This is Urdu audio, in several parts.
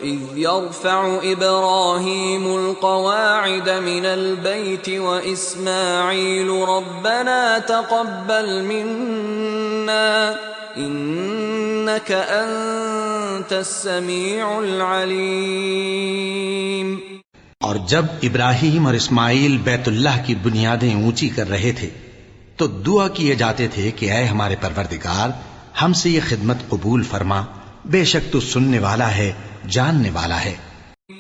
وَإِذْ يَرْفَعُ إِبْرَاهِيمُ الْقَوَاعِدَ مِنَ الْبَيْتِ وَإِسْمَاعِيلُ رَبَّنَا تَقَبَّلْ مِنَّا إِنَّكَ أَنْتَ السَّمِيعُ الْعَلِيمُ۔ اور جب ابراہیم اور اسماعیل بیت اللہ کی بنیادیں اونچی کر رہے تھے تو دعا کیے جاتے تھے کہ اے ہمارے پروردگار، ہم سے یہ خدمت قبول فرما، بے شک تو سننے والا ہے، جاننے والا ہے۔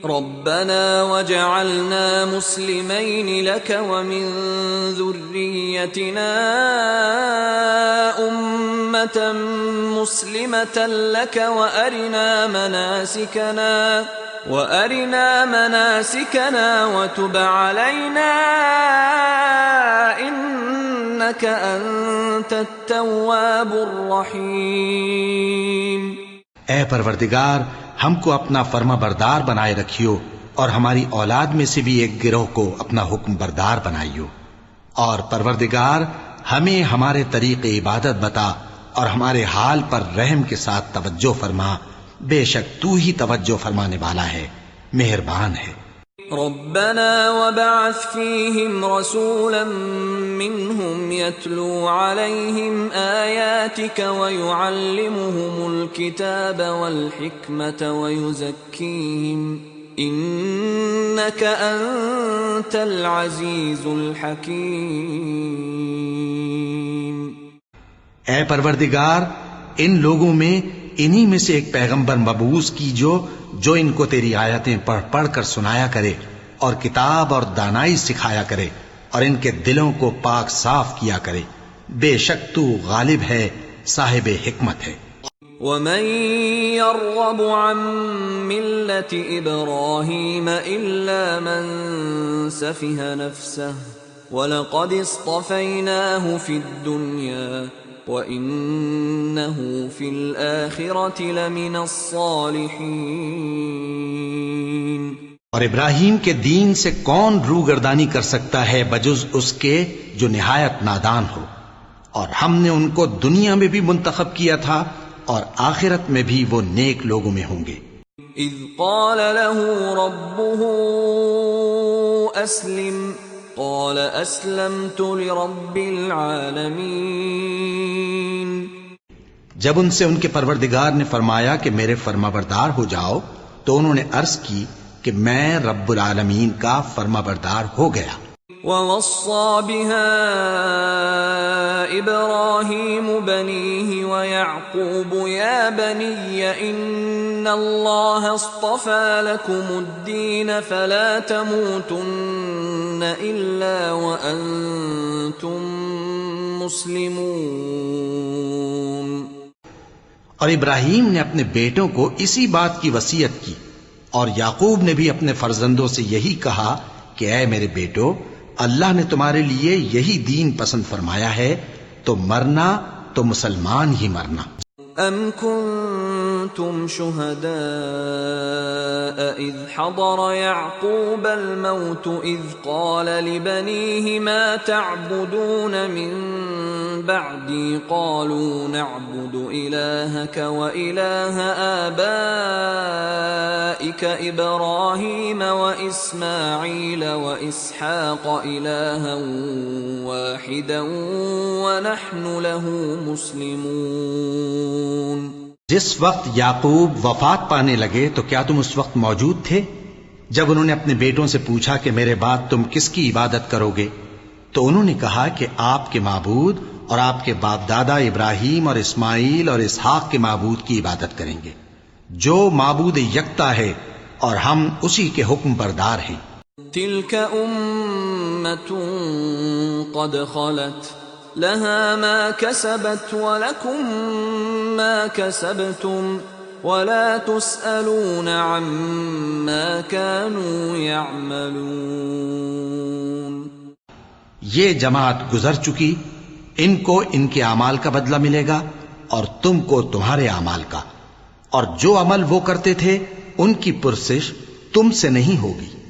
ربنا وجعلنا مسلمين لك ومن ذريتنا أمة مسلمة لك وأرنا مناسكنا وتب علينا إنك أنت التواب الرحيم۔ اے پروردگار، ہم کو اپنا فرما بردار بنائے رکھیو اور ہماری اولاد میں سے بھی ایک گروہ کو اپنا حکم بردار بنائیو، اور پروردگار ہمیں ہمارے طریق عبادت بتا اور ہمارے حال پر رحم کے ساتھ توجہ فرما، بے شک تو ہی توجہ فرمانے والا ہے، مہربان ہے۔ ربنا وبعث فيهم رسولا منهم يتلو عليهم آياتك ويعلمهم الكتاب والحكمة ويزكيهم إنك أنت العزيز الحكيم۔ اے پروردگار، ان لوگوں میں انہی میں سے ایک پیغمبر مبعوث کیجو جو ان کو تیری آیتیں پڑھ پڑھ کر سنایا کرے اور کتاب اور دانائی سکھایا کرے اور ان کے دلوں کو پاک صاف کیا کرے، بے شک تو غالب ہے، صاحب حکمت ہے۔ وَمَن يَرْغَبُ عَن مِّلَّةِ إِبْرَاهِيمَ إِلَّا مَن سَفِهَ نَفْسَهُ وَلَقَدِ اصْطَفَيْنَاهُ فِي الدُّنْيَا وَإِنَّهُ فِي الْآخِرَةِ لَمِنَ الصَّالِحِينَ۔ اور ابراہیم کے دین سے کون روگردانی کر سکتا ہے بجز اس کے جو نہایت نادان ہو، اور ہم نے ان کو دنیا میں بھی منتخب کیا تھا اور آخرت میں بھی وہ نیک لوگوں میں ہوں گے۔ اذ قال له ربه اسلم قال اسلمت لرب العالمین۔ جب ان سے ان کے پروردگار نے فرمایا کہ میرے فرما بردار ہو جاؤ تو انہوں نے عرض کی کہ میں رب العالمین کا فرما بردار ہو گیا۔ وَوَصَّى بِهَا إِبْرَاهِيمُ بَنِيهِ وَيَعْقُوبُ يَا بَنِيَّ إِنَّ اللَّهَ اصْطَفَى لَكُمُ الدِّينَ فَلَا تَمُوتُنَّ إِلَّا وَأَنْتُمْ مُسْلِمُونَ۔ اور ابراہیم نے اپنے بیٹوں کو اسی بات کی وصیت کی، اور یعقوب نے بھی اپنے فرزندوں سے یہی کہا کہ اے میرے بیٹو، اللہ نے تمہارے لیے یہی دین پسند فرمایا ہے، تو مرنا تو مسلمان ہی مرنا۔ ام کنتم شہداء اذ حضر یعقوب الموت اذ قال لبنیہ ما تعبدون من بعدی قالوا نعبد الہک والہ آبائک ابراہیم واسماعیل واسحاق الہا واحدا ونحن له مسلمون۔ جس وقت یعقوب وفات پانے لگے تو کیا تم اس وقت موجود تھے جب انہوں نے اپنے بیٹوں سے پوچھا کہ میرے بعد تم کس کی عبادت کرو گے؟ تو انہوں نے کہا کہ آپ کے معبود اور آپ کے باپ دادا ابراہیم اور اسماعیل اور اسحاق کے معبود کی عبادت کریں گے، جو معبود یکتا ہے اور ہم اسی کے حکم بردار ہیں۔ تلک امۃ قد خلت لها ما كسبت ولكم ما كسبتم ولا تسألون عما كانوا يعملون۔ یہ جماعت گزر چکی، ان کو ان کے اعمال کا بدلہ ملے گا اور تم کو تمہارے اعمال کا، اور جو عمل وہ کرتے تھے ان کی پرسش تم سے نہیں ہوگی۔